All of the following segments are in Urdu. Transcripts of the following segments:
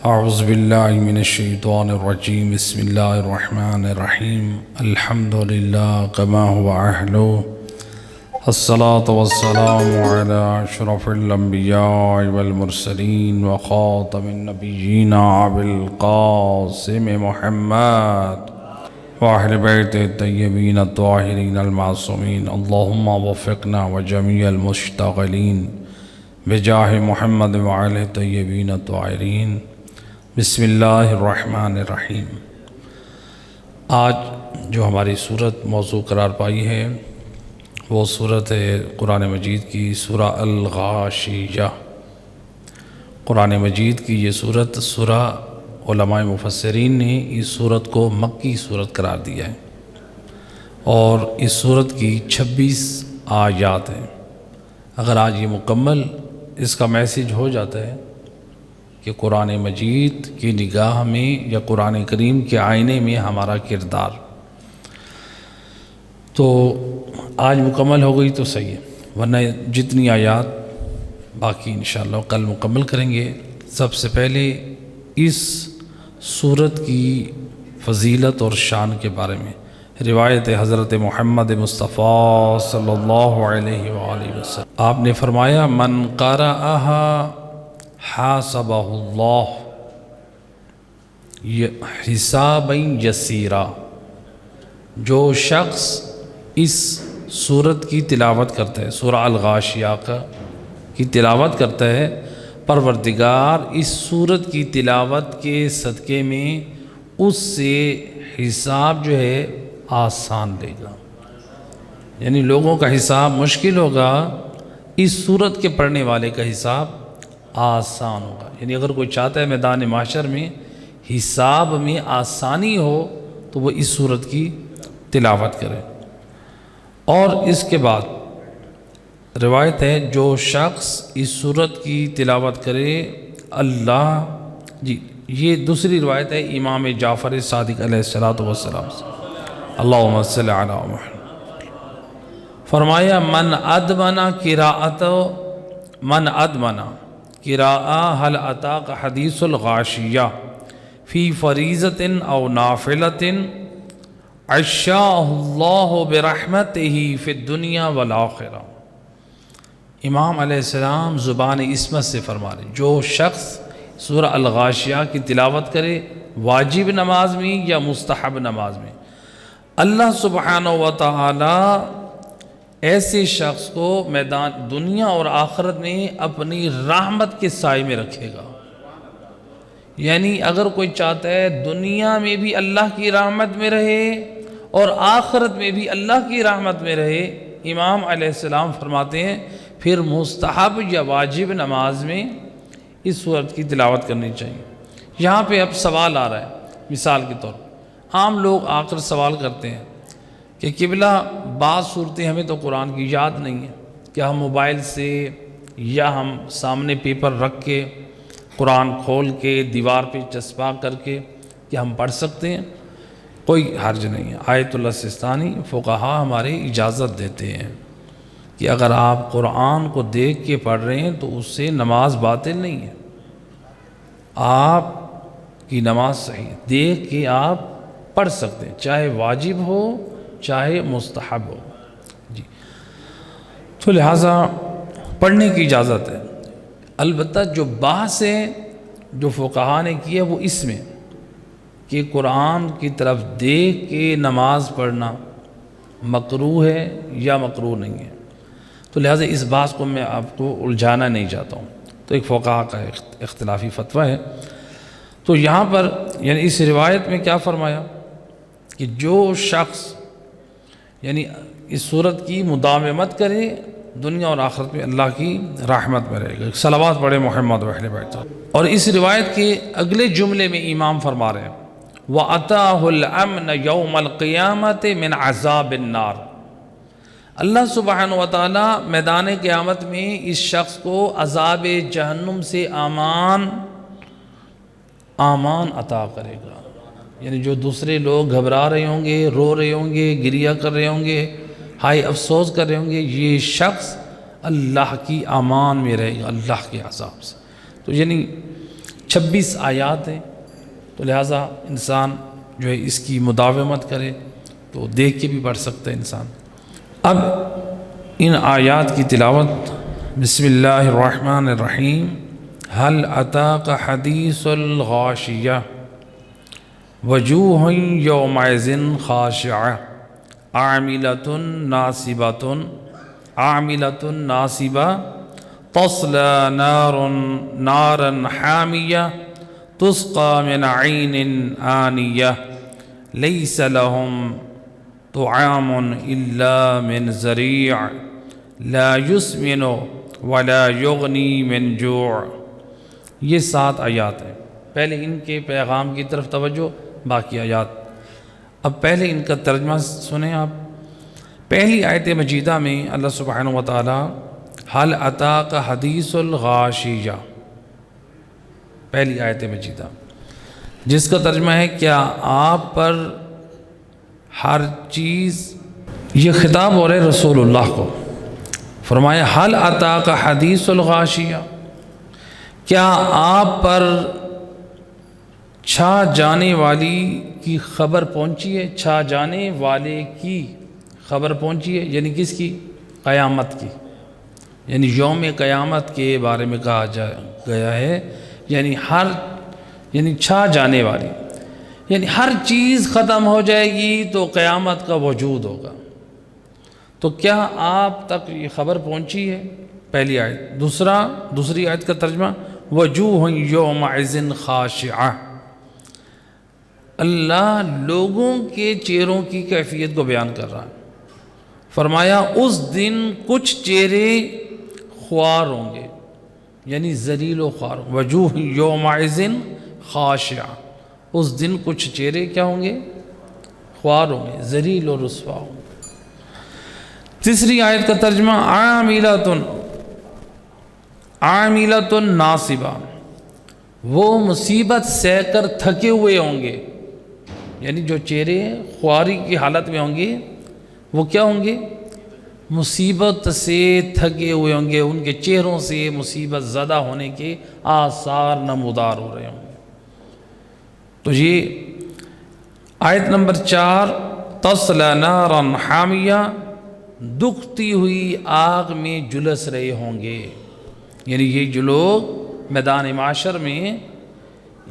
اعوذ باللہ من الشیطان الرجیم بسم اللہ الرحمن الرحیم الحمد للہ کما هو اہلہ الصلاة والسلام علی اشرف الانبیاء والمرسلین وخاتم النبیین ابی القاسم محمد واہل بیت الطیبین الطاہرین المعصومین اللہم وفقنا وجمیع المشتغلین بجاہ محمد وآلہ الطیبین الطاہرین بسم اللہ الرحمن الرحیم۔ آج جو ہماری صورت موضوع قرار پائی ہے وہ صورت ہے قرآن مجید کی سورہ الغاشیہ۔ قرآن مجید کی یہ سورہ علماء مفسرین نے اس صورت کو مکی صورت قرار دیا ہے اور اس صورت کی 26 آیات ہیں۔ اگر آج یہ مکمل اس کا میسیج ہو جاتا ہے کہ قرآن مجید کی نگاہ میں یا قرآن کریم کے آئینے میں ہمارا کردار، تو آج مکمل ہو گئی تو صحیح ہے، ورنہ جتنی آیات باقی انشاءاللہ کل مکمل کریں گے۔ سب سے پہلے اس سورت کی فضیلت اور شان کے بارے میں روایت حضرت محمد مصطفیٰ صلی اللہ علیہ وآلہ وسلم، آپ نے فرمایا من قرأها حاسبہ اللہ حسابا یسیرا، جو شخص اس سورت کی تلاوت کرتا ہے، سورہ الغاشیہ کی تلاوت کرتا ہے، پروردگار اس سورت کی تلاوت کے صدقے میں اس سے حساب جو ہے آسان لے گا۔ یعنی لوگوں کا حساب مشکل ہوگا، اس سورت کے پڑھنے والے کا حساب آسان ہوگا۔ یعنی اگر کوئی چاہتا ہے میدان معاشر میں حساب میں آسانی ہو تو وہ اس سورت کی تلاوت کرے۔ اور اس کے بعد روایت ہے جو شخص اس سورت کی تلاوت کرے یہ دوسری روایت ہے امام جعفر صادق علیہ السلام سے، اللہم صلی علی محمد، فرمایا من ادمنا قراءہ حل اتاک حدیث الغاشیہ فی فریضۃ او نافلۃ عشاءہ اللہ برحمتہ فی الدنیا والآخرہ۔ امام علیہ السلام زبان عصمت سے فرما رہے جو شخص سورہ الغاشیہ کی تلاوت کرے واجب نماز میں یا مستحب نماز میں، اللہ سبحانہ و تعالی ایسے شخص کو میدان دنیا اور آخرت میں اپنی رحمت کے سائے میں رکھے گا۔ یعنی اگر کوئی چاہتا ہے دنیا میں بھی اللہ کی رحمت میں رہے اور آخرت میں بھی اللہ کی رحمت میں رہے، امام علیہ السلام فرماتے ہیں پھر مستحب یا واجب نماز میں اس سورت کی تلاوت کرنی چاہیے۔ یہاں پہ اب سوال آ رہا ہے، مثال کے طور عام لوگ آ کر سوال کرتے ہیں کہ قبلہ بعض صورتیں ہمیں تو قرآن کی یاد نہیں ہے، کہ ہم موبائل سے یا ہم سامنے پیپر رکھ کے قرآن کھول کے دیوار پہ چسپاں کر کے کیا ہم پڑھ سکتے ہیں؟ کوئی حرج نہیں ہے۔ آیت اللہ سستانی فقہا ہمارے اجازت دیتے ہیں کہ اگر آپ قرآن کو دیکھ کے پڑھ رہے ہیں تو اس سے نماز باطل نہیں ہے، آپ کی نماز صحیح ہے، دیکھ کے آپ پڑھ سکتے ہیں، چاہے واجب ہو چاہے مستحب ہو جی، تو لہٰذا پڑھنے کی اجازت ہے۔ البتہ جو بحث ہے جو فقہا نے کی ہے وہ اس میں کہ قرآن کی طرف دیکھ کے نماز پڑھنا مکروہ ہے یا مکروہ نہیں ہے، تو لہٰذا اس بحث کو میں آپ کو الجھانا نہیں چاہتا ہوں، تو ایک فقہا کا اختلافی فتویٰ ہے۔ تو یہاں پر یعنی اس روایت میں کیا فرمایا کہ جو شخص یعنی اس صورت کی مداومت کرے دنیا اور آخرت میں اللہ کی رحمت میں رہے گا۔ صلوات پڑھے محمد و اہل بیت۔ اور اس روایت کے اگلے جملے میں امام فرما رہے ہیں وَأَتَاهُ الْأَمْنَ يَوْمَ الْقِيَامَةِ مِنْ عَذَابِ النَّارِ، اللہ سبحانہ و تعالی میدان قیامت میں اس شخص کو عذاب جہنم سے امان عطا کرے گا۔ یعنی جو دوسرے لوگ گھبرا رہے ہوں گے، رو رہے ہوں گے، گریہ کر رہے ہوں گے، ہائے افسوس کر رہے ہوں گے، یہ شخص اللہ کی امان میں رہے گا، اللہ کے عذاب سے۔ تو یعنی 26 آیات ہیں، تو لہٰذا انسان جو ہے اس کی مداومت کرے تو دیکھ کے بھی پڑھ سکتا ہے انسان۔ اب ان آیات کی تلاوت، بسم اللہ الرحمن الرحیم۔ هل اتاک حدیث الغاشیہ وجوہ یومئذ خاشعہ عاملۃ ناصبہ تصلی نارا حامیہ تسقى من عین آنیہ لیس لهم طعام الا من ذریع لا یسمن ولا یغنی من جوع۔ یہ 7 آیات ہیں۔ پہلے ان کے پیغام کی طرف توجہ، باقی آیات۔ اب پہلے ان کا ترجمہ سنیں آپ۔ پہلی آیت مجیدہ میں اللہ سبحانہ و تعالی حل اتاک حدیث الغاشیہ، پہلی آیت مجیدہ، جس کا ترجمہ ہے کیا آپ پر ہر چیز، یہ خطاب ہو رہے رسول اللہ کو۔ فرمایا حل اتاک حدیث الغاشیہ، کیا آپ پر چھا جانے والی کی خبر پہنچی ہے؟ چھا جانے والے کی خبر پہنچی ہے، یعنی کس کی؟ قیامت کی، یعنی یوم قیامت کے بارے میں کہا گیا ہے، یعنی چھا جانے والی، یعنی ہر چیز ختم ہو جائے گی تو قیامت کا وجود ہوگا۔ تو کیا آپ تک یہ خبر پہنچی ہے؟ پہلی آیت۔ دوسری آیت کا ترجمہ وجوہ یومئذ خاشعہ، اللہ لوگوں کے چہروں کی کیفیت کو بیان کر رہا ہے۔ فرمایا اس دن کچھ چہرے خوار ہوں گے، یعنی ذلیل و خوار۔ وجوہ یومئذ خاشعہ، اس دن کچھ چہرے کیا ہوں گے؟ خوار ہوں گے، ذلیل و رسوا ہوں گے۔ تیسری آیت کا ترجمہ عاملۃ ناصبہ، وہ مصیبت سہ کر تھکے ہوئے ہوں گے، یعنی جو چہرے خواری کی حالت میں ہوں گے وہ کیا ہوں گے؟ مصیبت سے تھکے ہوئے ہوں گے، ان کے چہروں سے مصیبت زدہ ہونے کے آثار نمودار ہو رہے ہوں گے۔ تو یہ آیت نمبر 4، تصلی نارا حامیہ، دکھتی ہوئی آگ میں جلس رہے ہوں گے، یعنی یہ جو لوگ میدان معاشر میں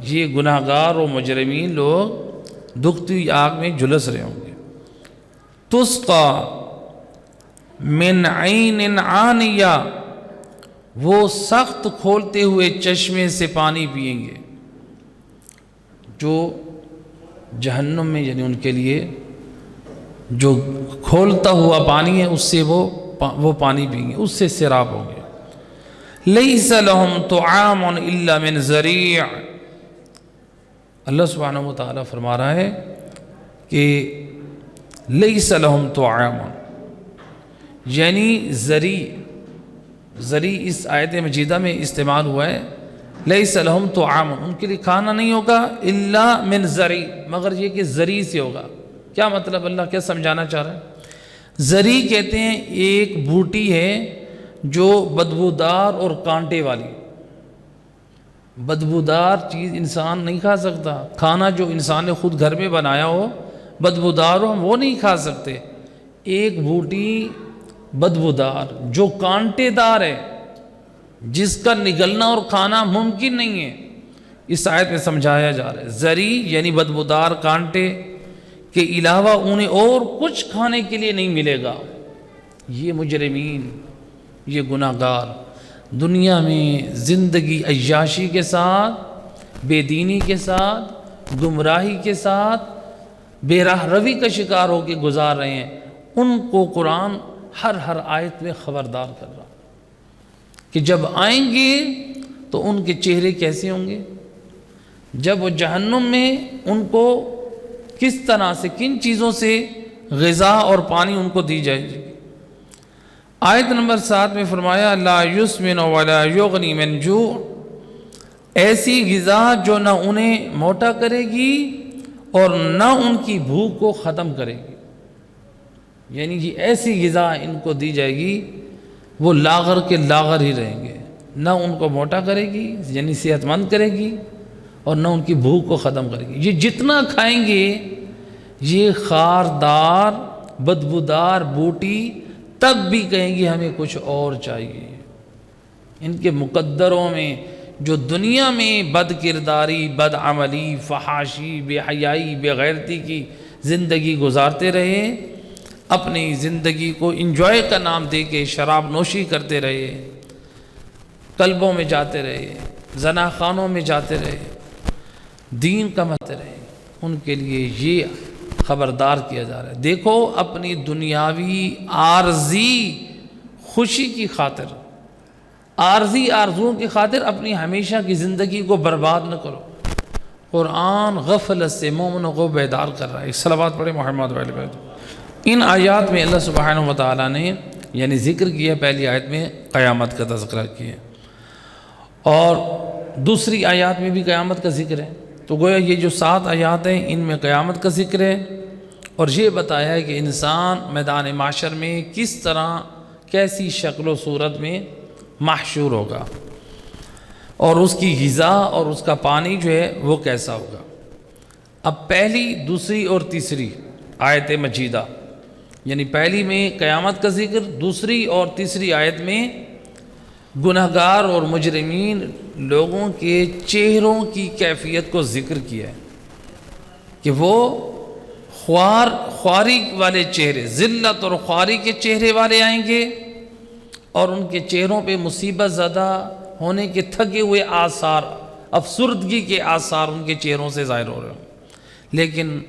یہ گناہ گار و مجرمین لوگ دکھتی ہوئی آگ میں جلس رہے ہوں گے۔ تسقى من عین آنیہ، وہ سخت کھولتے ہوئے چشمے سے پانی پئیں گے، جو جہنم میں یعنی ان کے لیے جو کھولتا ہوا پانی ہے اس سے وہ پانی پئیں گے، اس سے سیراب ہوں گے۔ لیس لهم طعام الا من ذریع، اللہ سبحانہ و تعالیٰ فرما رہا ہے کہ لیس لهم طعام، یعنی ذری اس آیت مجیدہ میں استعمال ہوا ہے۔ لیس لهم طعام، ان کے لیے کھانا نہیں ہوگا، الا من ذریع، مگر یہ کہ ذری سے ہوگا۔ کیا مطلب اللہ کیا سمجھانا چاہ رہا ہے؟ ذری کہتے ہیں ایک بوٹی ہے جو بدبودار اور کانٹے والی، بدبودار چیز انسان نہیں کھا سکتا، کھانا جو انسان نے خود گھر میں بنایا ہو بدبودار ہو وہ نہیں کھا سکتے۔ ایک بوٹی بدبودار جو کانٹے دار ہے، جس کا نگلنا اور کھانا ممکن نہیں ہے، اس آیت میں سمجھایا جا رہا ہے۔ ذری یعنی بدبودار کانٹے کے علاوہ انہیں اور کچھ کھانے کے لیے نہیں ملے گا۔ یہ مجرمین، یہ گناہ گار دنیا میں زندگی عیاشی کے ساتھ، بے دینی کے ساتھ، گمراہی کے ساتھ، بے راہ روی کا شکار ہو کے گزار رہے ہیں، ان کو قرآن ہر آیت میں خبردار کر رہا کہ جب آئیں گے تو ان کے چہرے کیسے ہوں گے، جب وہ جہنم میں ان کو کس طرح سے، کن چیزوں سے غذا اور پانی ان کو دی جائے گی۔ آیت نمبر 7 میں فرمایا لا یسمن ولا یغنی من جوع، ایسی غذا جو نہ انہیں موٹا کرے گی اور نہ ان کی بھوک کو ختم کرے گی، یعنی یہ ایسی غذا ان کو دی جائے گی وہ لاغر کے لاغر ہی رہیں گے، نہ ان کو موٹا کرے گی یعنی صحت مند کرے گی، اور نہ ان کی بھوک کو ختم کرے گی۔ یہ جتنا کھائیں گے یہ خاردار بدبودار بوٹی تب بھی کہیں گے ہمیں کچھ اور چاہیے۔ ان کے مقدروں میں جو دنیا میں بد کرداری، بد عملی، فحاشی، بے حیائی، بے غیرتی کی زندگی گزارتے رہے، اپنی زندگی کو انجوائے کا نام دے کے شراب نوشی کرتے رہے، کلبوں میں جاتے رہے، زنا خانوں میں جاتے رہے، دین کماتے رہے، ان کے لیے یہ خبردار کیا جا رہا ہے۔ دیکھو اپنی دنیاوی عارضی خوشی کی خاطر، عارضی آرزوؤں کی خاطر اپنی ہمیشہ کی زندگی کو برباد نہ کرو۔ قرآن غفلت سے مومنوں کو بیدار کر رہا ہے۔ صلوات پڑھیں محمد وعلی آلہ۔ ان آیات میں اللہ سبحانہ و تعالیٰ نے یعنی ذکر کیا، پہلی آیت میں قیامت کا تذکرہ کیا اور دوسری آیات میں بھی قیامت کا ذکر ہے، تو گویا یہ جو 7 آیات ہیں ان میں قیامت کا ذکر ہے، اور یہ بتایا ہے کہ انسان میدان محشر میں کس طرح، کیسی شکل و صورت میں محشور ہوگا، اور اس کی غذا اور اس کا پانی جو ہے وہ کیسا ہوگا۔ اب پہلی، دوسری اور تیسری آیت مجیدہ، یعنی پہلی میں قیامت کا ذکر، دوسری اور تیسری آیت میں گنہگار اور مجرمین لوگوں کے چہروں کی کیفیت کو ذکر کیا ہے کہ وہ خواری والے چہرے، ذلت اور خواری کے چہرے والے آئیں گے، اور ان کے چہروں پہ مصیبت زدہ ہونے کے تھکے ہوئے آثار، افسردگی کے آثار ان کے چہروں سے ظاہر ہو رہے ہیں۔ لیکن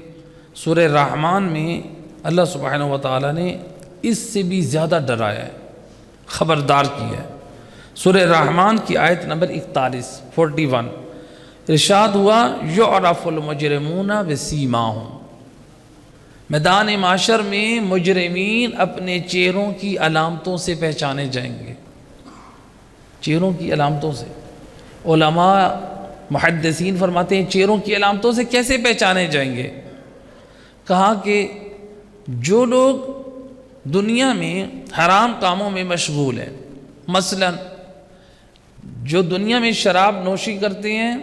سورہ رحمان میں اللہ سبحانہ و تعالیٰ نے اس سے بھی زیادہ ڈرایا ہے، خبردار کیا ہے۔ سورہ رحمان کی آیت نمبر 41 ارشاد ہوا یعرف المجرمون بسیماہم، میدان معاشر میں مجرمین اپنے چہروں کی علامتوں سے پہچانے جائیں گے، چہروں کی علامتوں سے۔ علماء محدثین فرماتے ہیں چہروں کی علامتوں سے کیسے پہچانے جائیں گے؟ کہا کہ جو لوگ دنیا میں حرام کاموں میں مشغول ہیں، مثلا جو دنیا میں شراب نوشی کرتے ہیں،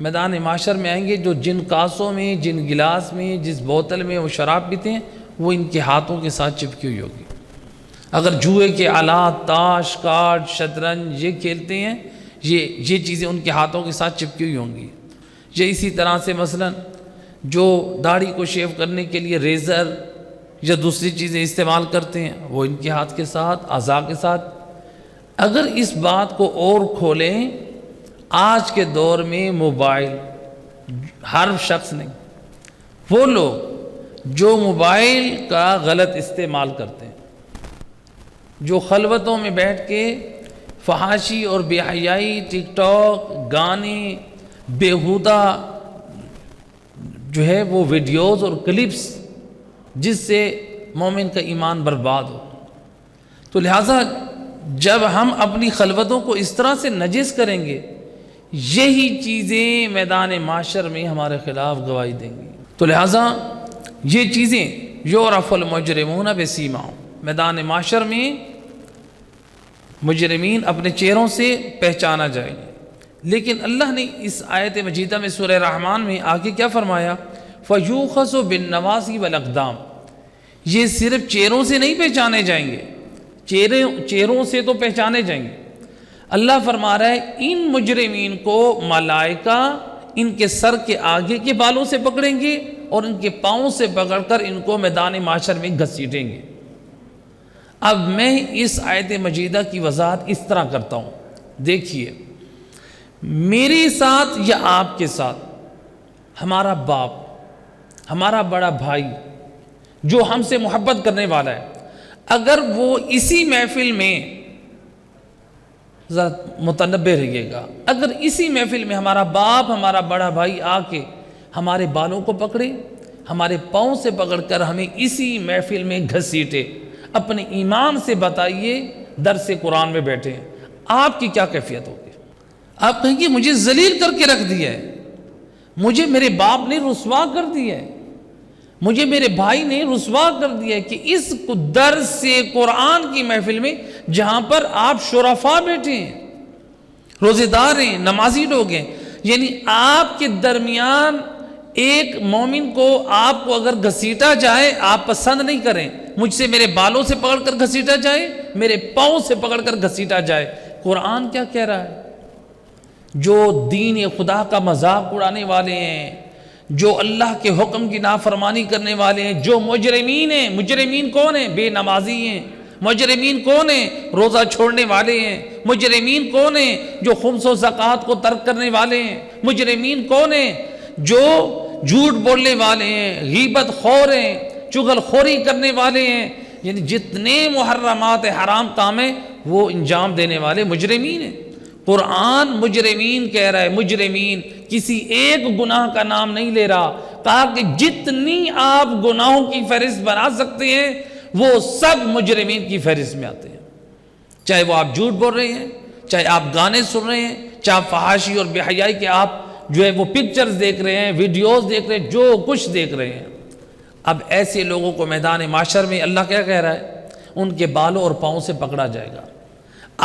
میدان معاشر میں آئیں گے، جو جن کاسوں میں، جن گلاس میں، جس بوتل میں وہ شراب پیتے ہیں وہ ان کے ہاتھوں کے ساتھ چپکی ہوئی ہوگی۔ اگر جوئے کے آلات، تاش، کارڈ، شطرنج یہ کھیلتے ہیں، یہ چیزیں ان کے ہاتھوں کے ساتھ چپکی ہوئی ہوں گی۔ یا اسی طرح سے مثلا جو داڑھی کو شیو کرنے کے لیے ریزر یا دوسری چیزیں استعمال کرتے ہیں وہ ان کے ہاتھ کے ساتھ، اعضاء کے ساتھ۔ اگر اس بات کو اور کھولیں، آج کے دور میں موبائل ہر شخص نہیں، وہ لوگ جو موبائل کا غلط استعمال کرتے ہیں، جو خلوتوں میں بیٹھ کے فحاشی اور بے حیائی، ٹک ٹاک، گانے، بیہودہ جو ہے وہ ویڈیوز اور کلپس جس سے مومن کا ایمان برباد ہو، تو لہٰذا جب ہم اپنی خلوتوں کو اس طرح سے نجس کریں گے، یہی چیزیں میدان معاشر میں ہمارے خلاف گواہی دیں گی۔ تو لہٰذا یہ چیزیں یعرف المجرمون بسیماہم، میدان معاشر میں مجرمین اپنے چہروں سے پہچانا جائے گا۔ لیکن اللہ نے اس آیت مجیدہ میں سورہ رحمان میں آگے کیا فرمایا؟ فَيُوخَذُ بِالنَّوَاصِي وَالْأَقْدَامِ، یہ صرف چہروں سے نہیں پہچانے جائیں گے، چہروں سے تو پہچانے جائیں گے، اللہ فرما رہا ہے ان مجرمین کو ملائکہ ان کے سر کے آگے کے بالوں سے پکڑیں گے اور ان کے پاؤں سے پکڑ کر ان کو میدان معاشر میں گھسیٹیں گے۔ اب میں اس آیت مجیدہ کی وضاحت اس طرح کرتا ہوں، دیکھیے میرے ساتھ یا آپ کے ساتھ ہمارا باپ، ہمارا بڑا بھائی جو ہم سے محبت کرنے والا ہے، اگر وہ اسی محفل میں، ذرا متنبہ رہیے گا، اگر اسی محفل میں ہمارا باپ، ہمارا بڑا بھائی آ کے ہمارے بالوں کو پکڑے، ہمارے پاؤں سے پکڑ کر ہمیں اسی محفل میں گھسیٹے، اپنے ایمان سے بتائیے درس قرآن میں بیٹھے ہیں، آپ کی کیا کیفیت ہوگی؟ آپ کہیں گے مجھے ذلیل کر کے رکھ دیا ہے، مجھے میرے باپ نے رسوا کر دیا ہے، مجھے میرے بھائی نے رسوا کر دیا ہے کہ اس درس قرآن کی محفل میں جہاں پر آپ شرفاء بیٹھے ہیں، روزے دار ہیں، نمازی لوگ ہیں، یعنی آپ کے درمیان ایک مومن کو آپ کو اگر گھسیٹا جائے آپ پسند نہیں کریں، مجھ سے میرے بالوں سے پکڑ کر گھسیٹا جائے، میرے پاؤں سے پکڑ کر گھسیٹا جائے۔ قرآن کیا کہہ رہا ہے؟ جو دین خدا کا مذاق اڑانے والے ہیں، جو اللہ کے حکم کی نافرمانی کرنے والے ہیں، جو مجرمین ہیں، مجرمین کون ہیں؟ بے نمازی ہیں۔ مجرمین کون ہیں؟ روزہ چھوڑنے والے ہیں۔ مجرمین کون ہیں؟ جو خمس و زکوٰۃ کو ترک کرنے والے ہیں۔ مجرمین کون ہیں؟ جو جھوٹ بولنے والے ہیں، غیبت خور ہیں، چغل خوری کرنے والے ہیں، یعنی جتنے محرمات حرام کام ہیں وہ انجام دینے والے مجرمین ہیں۔ قرآن مجرمین کہہ رہا ہے، مجرمین، کسی ایک گناہ کا نام نہیں لے رہا، کہا کہ جتنی آپ گناہوں کی فہرست بنا سکتے ہیں وہ سب مجرمین کی فہرست میں آتے ہیں، چاہے وہ آپ جھوٹ بول رہے ہیں، چاہے آپ گانے سن رہے ہیں، چاہے آپ فحاشی اور بے حیائی کے آپ جو ہے وہ پکچرز دیکھ رہے ہیں، ویڈیوز دیکھ رہے ہیں، جو کچھ دیکھ رہے ہیں۔ اب ایسے لوگوں کو میدان معاشر میں اللہ کیا کہہ رہا ہے؟ ان کے بالوں اور پاؤں سے پکڑا جائے گا۔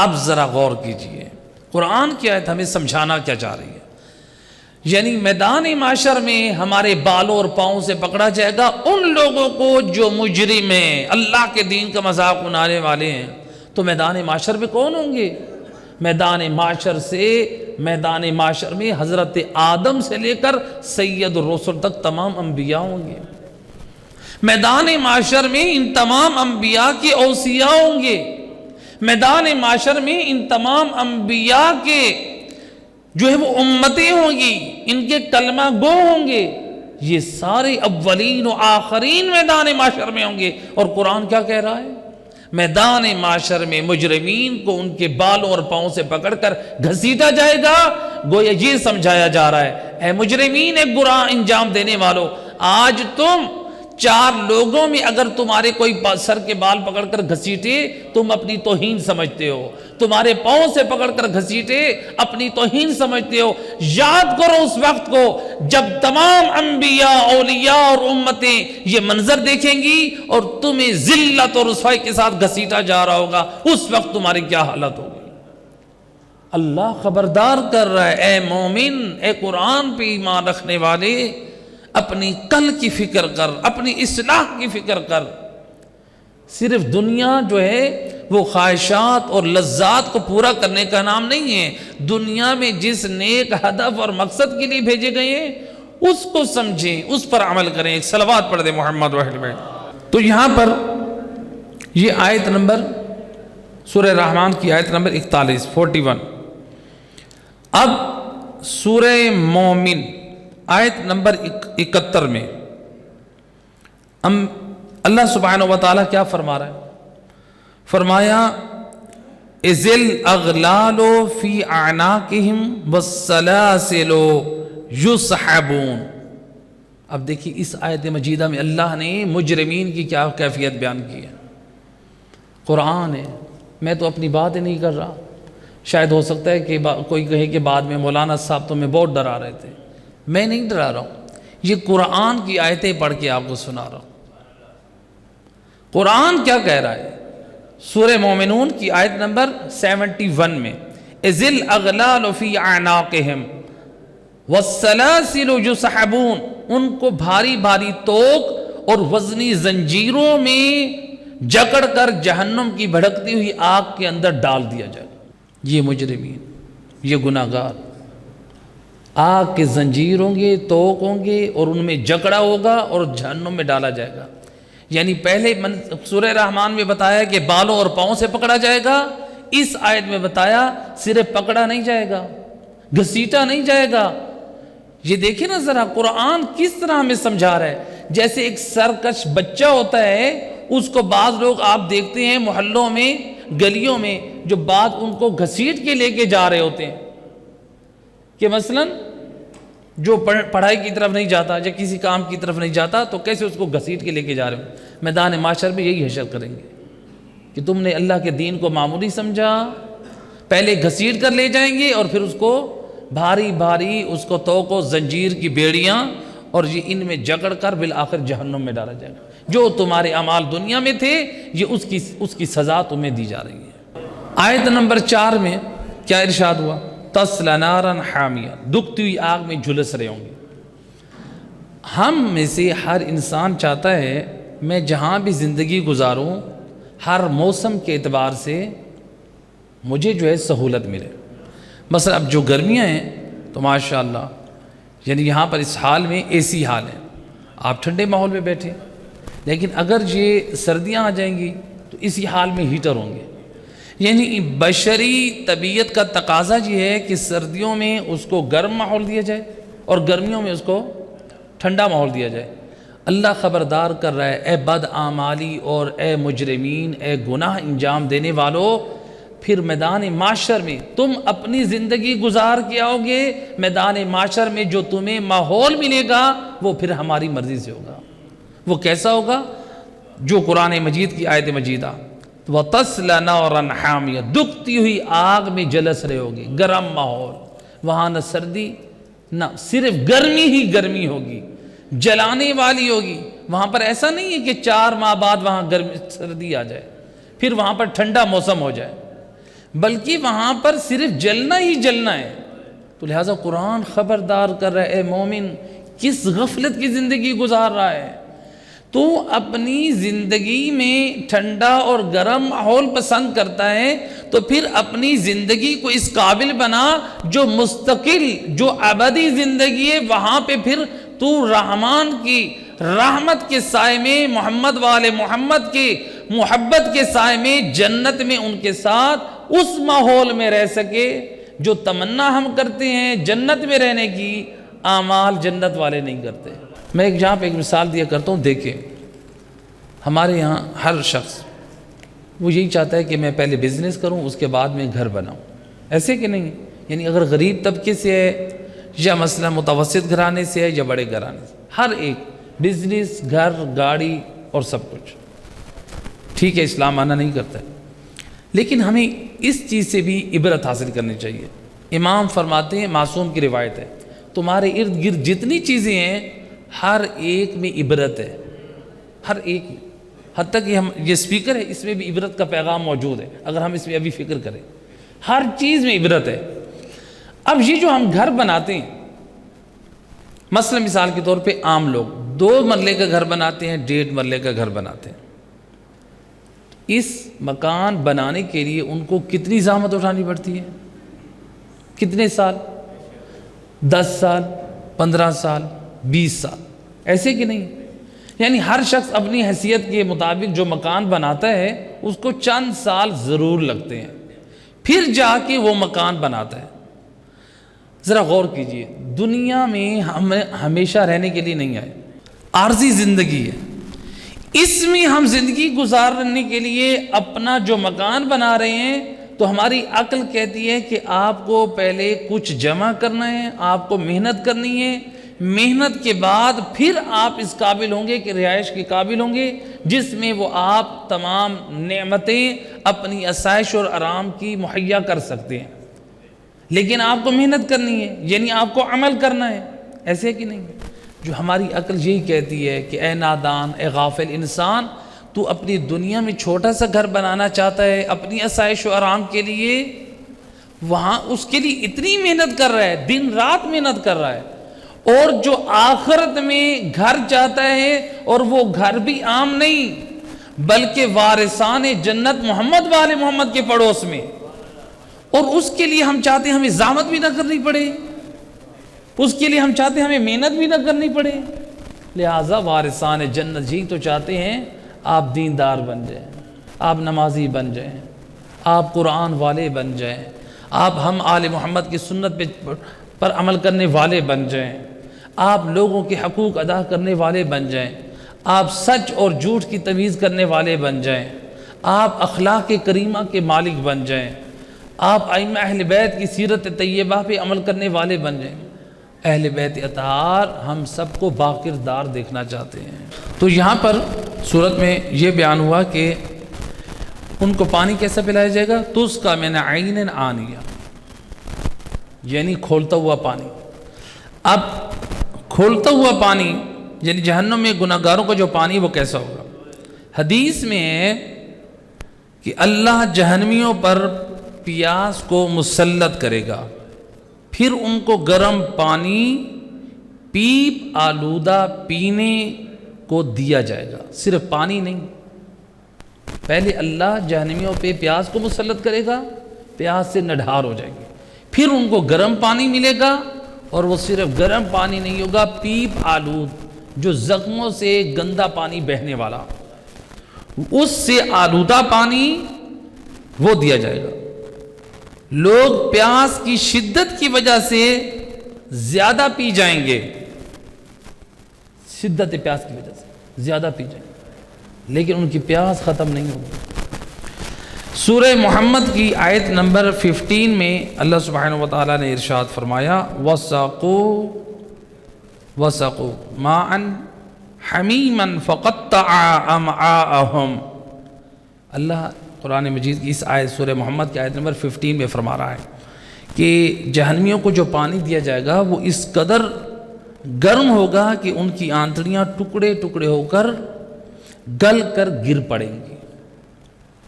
اب ذرا غور کیجئے قرآن کی آیت ہمیں سمجھانا کیا چاہ رہی ہے۔ یعنی میدان معاشر میں ہمارے بالوں اور پاؤں سے پکڑا جائے گا ان لوگوں کو جو مجرم ہیں، اللہ کے دین کا مذاق اڑانے والے ہیں۔ تو میدان معاشر میں کون ہوں گے؟ میدان معاشر میں حضرت آدم سے لے کر سید الرسل تک تمام انبیاء ہوں گے۔ میدان معاشر میں ان تمام انبیاء کے اوصیاء ہوں گے۔ میدان معاشر میں ان تمام انبیاء کے جو ہے وہ امتیں ہوں گی، ان کے کلمہ گو ہوں گے۔ یہ سارے اولین و آخرین میدان معاشر میں ہوں گے۔ اور قرآن کیا کہہ رہا ہے؟ میدان معاشر میں مجرمین کو ان کے بالوں اور پاؤں سے پکڑ کر گھسیٹا جائے گا۔ گویا یہ سمجھایا جا رہا ہے، اے مجرمین، ایک برا انجام دینے والوں، آج تم چار لوگوں میں اگر تمہارے کوئی سر کے بال پکڑ کر گھسیٹے تم اپنی توہین سمجھتے ہو، تمہارے پاؤں سے پکڑ کر گھسیٹے اپنی توہین سمجھتے ہو۔ یاد کرو اس وقت کو جب تمام انبیاء، اولیاء اور امتیں یہ منظر دیکھیں گی اور تمہیں ذلت اور رسوائی کے ساتھ گھسیٹا جا رہا ہوگا، اس وقت تمہاری کیا حالت ہوگی۔ اللہ خبردار کر رہا ہے، اے مومن، اے قرآن پہ ایمان رکھنے والے، اپنی کل کی فکر کر، اپنی اصلاح کی فکر کر۔ صرف دنیا جو ہے وہ خواہشات اور لذات کو پورا کرنے کا نام نہیں ہے۔ دنیا میں جس نیک ہدف اور مقصد کے لیے بھیجے گئے ہیں اس کو سمجھیں، اس پر عمل کریں۔ ایک صلوات پڑھ دیں محمد و اہل بیت۔ تو یہاں پر یہ آیت نمبر سورہ رحمان کی آیت نمبر 41 اب سورہ مومن آیت نمبر 71 میں اللہ سبحانہ وتعالی کیا فرما رہا ہے؟ فرمایا اذ الاغلال فی اعناقہم والسلاسل یسحبون۔ اب دیکھیے اس آیت مجیدہ میں اللہ نے مجرمین کی کیا کیفیت بیان کی ہے۔ قرآن ہے، میں تو اپنی بات ہی نہیں کر رہا، شاید ہو سکتا ہے کہ کوئی کہے کہ بعد میں مولانا صاحب تو میں بہت ڈرا رہے تھے۔ میں نہیں ڈرا رہا ہوں، یہ قرآن کی آیتیں پڑھ کے آپ کو سنا رہا ہوں۔ قرآن کیا کہہ رہا ہے؟ سورہ مومنون کی آیت نمبر 71 میں اذ الاغلال فی اعناقہم والسلاسل یسحبون، ان کو بھاری بھاری توق اور وزنی زنجیروں میں جکڑ کر جہنم کی بھڑکتی ہوئی آگ کے اندر ڈال دیا جائے۔ یہ مجرمین، یہ گناہگار آگ کے زنجیر ہوں گے، توق ہوں گے اور ان میں جکڑا ہوگا اور جہنم میں ڈالا جائے گا۔ یعنی پہلے سورہ رحمان میں بتایا کہ بالوں اور پاؤں سے پکڑا جائے گا، اس آیت میں بتایا صرف پکڑا نہیں جائے گا، گھسیٹا نہیں جائے گا۔ یہ دیکھیں نا ذرا قرآن کس طرح ہمیں سمجھا رہا ہے۔ جیسے ایک سرکش بچہ ہوتا ہے، اس کو بعض لوگ آپ دیکھتے ہیں محلوں میں، گلیوں میں، جو بعض ان کو گھسیٹ کے لے کے جا رہے ہوتے ہیں کہ مثلاً جو پڑھائی کی طرف نہیں جاتا یا کسی کام کی طرف نہیں جاتا تو کیسے اس کو گھسیٹ کے لے کے جا رہے ہوں۔ میدان معاشر میں یہی حشر کریں گے کہ تم نے اللہ کے دین کو معمولی سمجھا، پہلے گھسیٹ کر لے جائیں گے اور پھر اس کو بھاری بھاری اس کو توق و زنجیر کی بیڑیاں اور یہ ان میں جکڑ کر بالآخر جہنم میں ڈالا جائے گا۔ جو تمہارے اعمال دنیا میں تھے یہ اس کی سزا تمہیں دی جا رہی ہے۔ آیت نمبر 4 میں کیا ارشاد ہوا؟ تَصْلَ نَارًا حَامِيَةً، دکھتی ہوئی آگ میں جھلس رہے ہوں گے۔ ہم میں سے ہر انسان چاہتا ہے میں جہاں بھی زندگی گزاروں ہر موسم کے اعتبار سے مجھے جو ہے سہولت ملے۔ مثلا اب جو گرمیاں ہیں تو ماشاءاللہ یعنی یہاں پر اس حال میں اے سی حال ہے، آپ ٹھنڈے ماحول میں بیٹھے، لیکن اگر یہ سردیاں آ جائیں گی تو اسی حال میں ہیٹر ہوں گے۔ یعنی بشری طبیعت کا تقاضا یہ ہے کہ سردیوں میں اس کو گرم ماحول دیا جائے اور گرمیوں میں اس کو ٹھنڈا ماحول دیا جائے۔ اللہ خبردار کر رہا ہے، اے بد اعمالی اور اے مجرمین، اے گناہ انجام دینے والوں، پھر میدان معاشر میں تم اپنی زندگی گزار کے آؤ گے، میدان معاشر میں جو تمہیں ماحول ملے گا وہ پھر ہماری مرضی سے ہوگا۔ وہ کیسا ہوگا؟ جو قرآن مجید کی آیت مجیدہ وَتَصْلَ نَارًا حَامِيَةً، دکھتی ہوئی آگ میں جلس رہے ہوگی، گرم ماحول، وہاں نہ سردی نہ صرف گرمی ہی گرمی ہوگی، جلانے والی ہوگی۔ وہاں پر ایسا نہیں ہے کہ 4 ماہ بعد وہاں سردی آ جائے پھر وہاں پر ٹھنڈا موسم ہو جائے، بلکہ وہاں پر صرف جلنا ہی جلنا ہے۔ تو لہٰذا قرآن خبردار کر رہا ہے، اے مومن کس غفلت کی زندگی گزار رہا ہے؟ تو اپنی زندگی میں ٹھنڈا اور گرم ماحول پسند کرتا ہے تو پھر اپنی زندگی کو اس قابل بنا جو مستقل، جو ابدی زندگی ہے، وہاں پہ پھر تو رحمان کی رحمت کے سائے میں، محمد والے محمد کے محبت کے سائے میں، جنت میں ان کے ساتھ اس ماحول میں رہ سکے جو تمنا ہم کرتے ہیں جنت میں رہنے کی، اعمال جنت والے نہیں کرتے۔ میں یہاں پہ ایک مثال دیا کرتا ہوں، دیکھیں ہمارے یہاں ہر شخص وہ یہی چاہتا ہے کہ میں پہلے بزنس کروں اس کے بعد میں گھر بناؤں، ایسے کہ نہیں؟ یعنی اگر غریب طبقے سے ہے یا مثلا متوسط گھرانے سے ہے یا بڑے گھرانے سے، ہر ایک بزنس، گھر، گاڑی اور سب کچھ ٹھیک ہے، اسلام منع نہیں کرتا ہے، لیکن ہمیں اس چیز سے بھی عبرت حاصل کرنی چاہیے۔ امام فرماتے ہیں، معصوم کی روایت ہے، تمہارے ارد گرد جتنی چیزیں ہیں ہر ایک میں عبرت ہے، ہر ایک میں، حتیٰ کہ ہم یہ سپیکر ہے اس میں بھی عبرت کا پیغام موجود ہے، اگر ہم اس میں ابھی فکر کریں ہر چیز میں عبرت ہے۔ اب یہ جو ہم گھر بناتے ہیں، مثلا مثال کے طور پہ عام لوگ 2 مرلے کا گھر بناتے ہیں، 1.5 مرلے کا گھر بناتے ہیں، اس مکان بنانے کے لیے ان کو کتنی زحمت اٹھانی پڑتی ہے؟ کتنے سال؟ 10 سال، 15 سال، 20 سال، ایسے کہ نہیں؟ یعنی ہر شخص اپنی حیثیت کے مطابق جو مکان بناتا ہے اس کو چند سال ضرور لگتے ہیں، پھر جا کے وہ مکان بناتا ہے۔ ذرا غور کیجئے، دنیا میں ہم ہمیشہ رہنے کے لیے نہیں آئے، عارضی زندگی ہے، اس میں ہم زندگی گزارنے کے لیے اپنا جو مکان بنا رہے ہیں تو ہماری عقل کہتی ہے کہ آپ کو پہلے کچھ جمع کرنا ہے، آپ کو محنت کرنی ہے، محنت کے بعد پھر آپ اس قابل ہوں گے کہ رہائش کے قابل ہوں گے جس میں وہ آپ تمام نعمتیں اپنی آسائش اور آرام کی مہیا کر سکتے ہیں، لیکن آپ کو محنت کرنی ہے، یعنی آپ کو عمل کرنا ہے، ایسے کہ نہیں؟ جو ہماری عقل یہی کہتی ہے کہ اے نادان، اے غافل انسان، تو اپنی دنیا میں چھوٹا سا گھر بنانا چاہتا ہے اپنی آسائش و آرام کے لیے، وہاں اس کے لیے اتنی محنت کر رہا ہے، دن رات محنت کر رہا ہے، اور جو آخرت میں گھر چاہتا ہے اور وہ گھر بھی عام نہیں بلکہ وارثان جنت محمد والے محمد کے پڑوس میں، اور اس کے لیے ہم چاہتے ہیں ہمیں زحمت بھی نہ کرنی پڑے، اس کے لیے ہم چاہتے ہیں ہمیں محنت بھی نہ کرنی پڑے، لہٰذا وارثان جنت جی تو چاہتے ہیں آپ دیندار بن جائیں، آپ نمازی بن جائیں، آپ قرآن والے بن جائیں، آپ ہم آل محمد کی سنت پر عمل کرنے والے بن جائیں، آپ لوگوں کے حقوق ادا کرنے والے بن جائیں، آپ سچ اور جھوٹ کی تمیز کرنے والے بن جائیں، آپ اخلاق کریمہ کے مالک بن جائیں، آپ ائمہ اہل بیت کی سیرت طیبہ پہ عمل کرنے والے بن جائیں۔ اہل بیت اطہار ہم سب کو باکردار دیکھنا چاہتے ہیں۔ تو یہاں پر صورت میں یہ بیان ہوا کہ ان کو پانی کیسا پلایا جائے گا؟ تُسْقَىٰ مِنْ عَيْنٍ آنِيَةٍ، یعنی کھولتا ہوا پانی۔ اب کھولتا ہوا پانی یعنی جہنم میں گناہگاروں کا جو پانی وہ کیسا ہوگا؟ حدیث میں ہے کہ اللہ جہنمیوں پر پیاس کو مسلط کرے گا، پھر ان کو گرم پانی پیپ آلودہ پینے کو دیا جائے گا۔ صرف پانی نہیں، پہلے اللہ جہنمیوں پہ پیاس کو مسلط کرے گا، پیاس سے نڈھار ہو جائیں گے، پھر ان کو گرم پانی ملے گا، اور وہ صرف گرم پانی نہیں ہوگا، پیپ آلود، جو زخموں سے گندا پانی بہنے والا، اس سے آلودہ پانی وہ دیا جائے گا۔ لوگ پیاس کی شدت کی وجہ سے زیادہ پی جائیں گے، شدت پیاس کی وجہ سے زیادہ پی جائیں گے، لیکن ان کی پیاس ختم نہیں ہوگی۔ سورہ محمد کی آیت نمبر 15 میں اللہ سبحانہ وتعالیٰ نے ارشاد فرمایا وَسَقُوا مَاءً حَمِيمًا فَقَطَّعَ أَمْعَاءَهُمْ۔ اللہ قرآن مجید کی اس آیت سورہ محمد کی آیت نمبر 15 میں فرما رہا ہے کہ جہنمیوں کو جو پانی دیا جائے گا وہ اس قدر گرم ہوگا کہ ان کی آنتڑیاں ٹکڑے ٹکڑے ہو کر گل کر گر پڑیں گی۔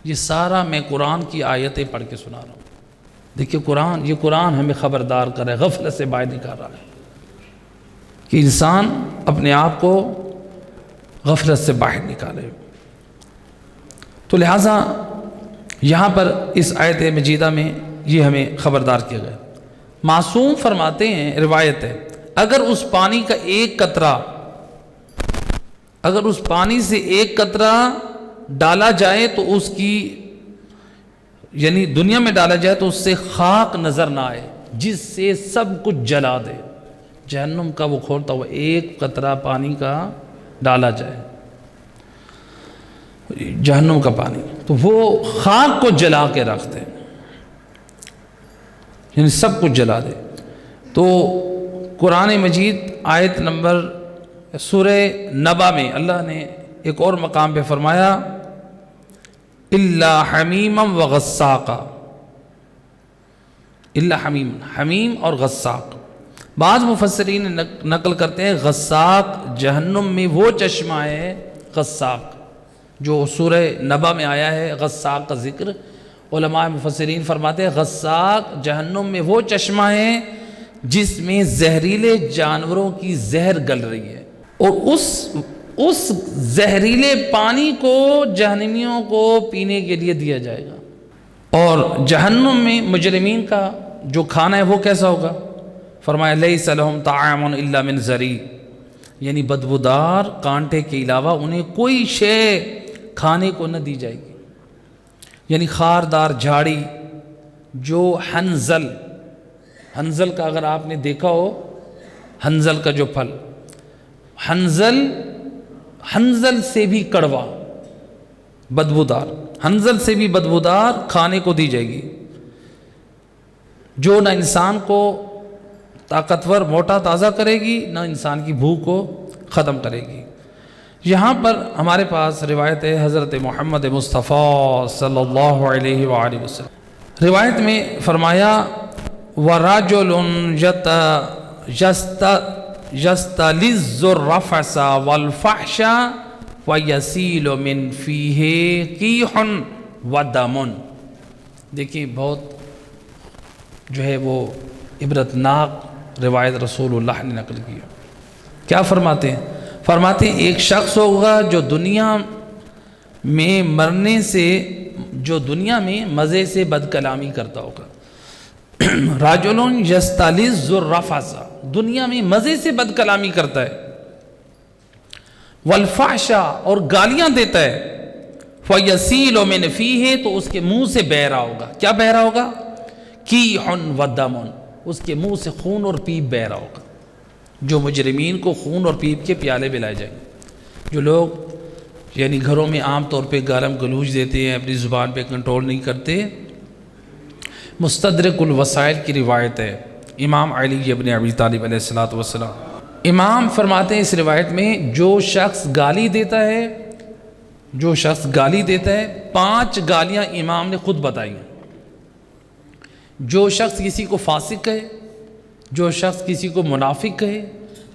یہ سارا میں قرآن کی آیتیں پڑھ کے سنا رہا ہوں۔ دیکھیے یہ قرآن ہمیں خبردار کر رہا ہے، غفلت سے باہر نکال رہا ہے کہ انسان اپنے آپ کو غفلت سے باہر نکالے۔ تو لہٰذا یہاں پر اس آیت مجیدہ میں یہ ہمیں خبردار کیا گیا۔ معصوم فرماتے ہیں، روایت ہے، اگر اس پانی کا ایک قطرہ، اگر اس پانی سے ایک قطرہ ڈالا جائے تو اس کی، یعنی دنیا میں ڈالا جائے تو اس سے خاک نظر نہ آئے جس سے سب کچھ جلا دے، جہنم کا وہ کھولتا ہوا ایک قطرہ پانی کا ڈالا جائے، جہنم کا پانی، تو وہ خاک کو جلا کے رکھ دے، یعنی سب کچھ جلا دے۔ تو قرآن مجید آیت نمبر سورہ نبا میں اللہ نے ایک اور مقام پہ فرمایا اِلَّا حَمِيمًا وَغَسَّاقًا، اِلَّا حمیم اور غساق۔ بعض مفسرین نقل کرتے ہیں غساق جہنم میں وہ چشمہ ہے، غساق جو سورہ نبا میں آیا ہے، غساق کا ذکر، علماء مفسرین فرماتے ہیں غساق جہنم میں وہ چشمہ ہے جس میں زہریلے جانوروں کی زہر گل رہی ہے، اور اس زہریلے پانی کو جہنمیوں کو پینے کے لیے دیا جائے گا۔ اور جہنم میں مجرمین کا جو کھانا ہے وہ کیسا ہوگا؟ فرمایا لیس لہم طعام الا من ضریع، یعنی بدبودار کانٹے کے علاوہ انہیں کوئی شے کھانے کو نہ دی جائے گی، یعنی خاردار جھاڑی، جو حنظل کا اگر آپ نے دیکھا ہو، حنظل کا جو پھل، حنظل سے بھی کڑوا، بدبودار، حنظل سے بھی بدبودار کھانے کو دی جائے گی، جو نہ انسان کو طاقتور موٹا تازہ کرے گی، نہ انسان کی بھوک کو ختم کرے گی۔ یہاں پر ہمارے پاس روایت ہے حضرت محمد مصطفیٰ صلی اللہ علیہ وآلہ وسلم، روایت میں فرمایا وَرَجُلٌ يَسْتَلِذُّ الرَّفَسَ وَالْفَحْشَ وَيَسِيلُ مِنْ فِيهِ قِيحٌ وَدَمٌ۔ دیکھیں بہت جو ہے وہ عبرتناک روایت رسول اللہ نے نقل کی۔ کیا فرماتے ہیں؟ فرماتے ہیں ایک شخص ہوگا جو دنیا میں مزے سے بد کلامی کرتا ہوگا، راجل یستلذ الرفث، دنیا میں مزے سے بد کلامی کرتا ہے، والفحش، اور گالیاں دیتا ہے، فیسیل من فیہ، تو اس کے منہ سے بہ رہا ہوگا، کیا بہ رہا ہوگا؟ قیح ودم، اس کے منہ سے خون اور پیپ بہ رہا ہوگا۔ جو مجرمین کو خون اور پیپ کے پیالے پلائے جائیں گے، جو لوگ یعنی گھروں میں عام طور پہ گالم گلوچ دیتے ہیں، اپنی زبان پہ کنٹرول نہیں کرتے۔ مستدرک الوسائل کی روایت ہے، امام علی ابن ابی طالب علیہ السلام، امام فرماتے ہیں اس روایت میں جو شخص گالی دیتا ہے 5 گالیاں امام نے خود بتائی ہیں۔ جو شخص کسی کو فاسق کہے، جو شخص کسی کو منافق کہے،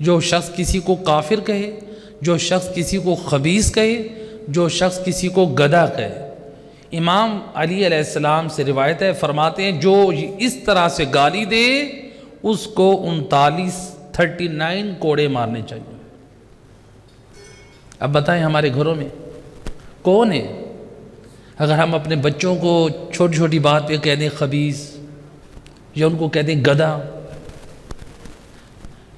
جو شخص کسی کو کافر کہے، جو شخص کسی کو خبیث کہے، جو شخص کسی کو گدھا کہے، امام علی علیہ السلام سے روایت ہے، فرماتے ہیں جو اس طرح سے گالی دے اس کو 39 کوڑے مارنے چاہیے۔ اب بتائیں ہمارے گھروں میں کون ہے؟ اگر ہم اپنے بچوں کو چھوٹی چھوٹی بات پہ کہہ دیں خبیث، یا ان کو کہہ دیں گدھا،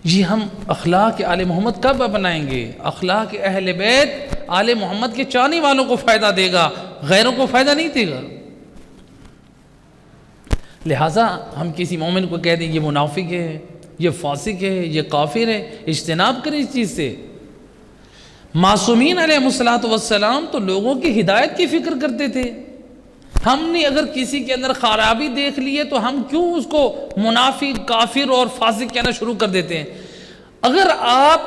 یہ ہم اخلاق آل محمد کب اپنائیں گے؟ اخلاق اہل بیت آل محمد کے چاہنے والوں کو فائدہ دے گا، غیروں کو فائدہ نہیں دے گا۔ لہٰذا ہم کسی مومن کو کہہ دیں یہ منافق ہے، یہ فاسق ہے، یہ کافر ہے، اجتناب کریں اس چیز سے۔ معصومین علیہ الصلوۃ والسلام تو لوگوں کی ہدایت کی فکر کرتے تھے۔ ہم نے اگر کسی کے اندر خرابی دیکھ لی ہے تو ہم کیوں اس کو منافق، کافر اور فاسق کہنا شروع کر دیتے ہیں؟ اگر آپ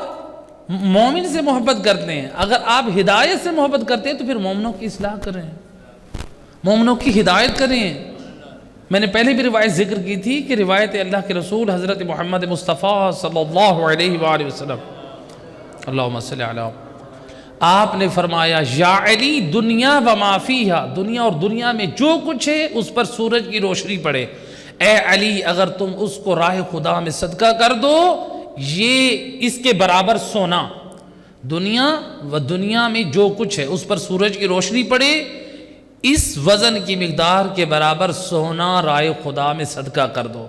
مومن سے محبت کرتے ہیں، اگر آپ ہدایت سے محبت کرتے ہیں تو پھر مومنوں کی اصلاح کریں، مومنوں کی ہدایت کریں۔ میں نے پہلے بھی روایت ذکر کی تھی کہ روایت اللہ کے رسول حضرت محمد مصطفیٰ صلی اللہ علیہ وآلہ وسلم، اللہم صلی علی، آپ نے فرمایا یا علی دنیا و ما فیہا، دنیا اور دنیا میں جو کچھ ہے اس پر سورج کی روشنی پڑے، اے علی اگر تم اس کو راہ خدا میں صدقہ کر دو، یہ اس کے برابر سونا، دنیا و دنیا میں جو کچھ ہے اس پر سورج کی روشنی پڑے، اس وزن کی مقدار کے برابر سونا راہ خدا میں صدقہ کر دو۔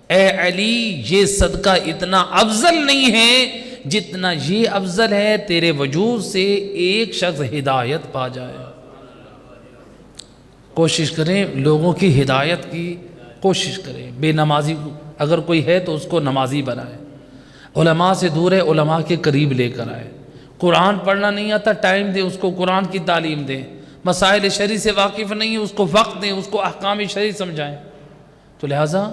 اے علی یہ صدقہ اتنا افضل نہیں ہے جتنا یہ افضل ہے تیرے وجود سے ایک شخص ہدایت پا جائے۔ کوشش کریں لوگوں کی ہدایت کی کوشش کریں۔ بے نمازی اگر کوئی ہے تو اس کو نمازی بنائے، علماء سے دور ہے علماء کے قریب لے کر آئے، قرآن پڑھنا نہیں آتا ٹائم دیں اس کو، قرآن کی تعلیم دیں، مسائل شرعی سے واقف نہیں ہے اس کو وقت دیں، اس کو احکام شرعی سمجھائیں۔ تو لہٰذا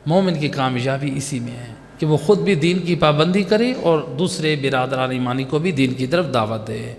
مومن کی کامیابی اسی میں ہے کہ وہ خود بھی دین کی پابندی کرے اور دوسرے برادران ایمانی کو بھی دین کی طرف دعوت دے۔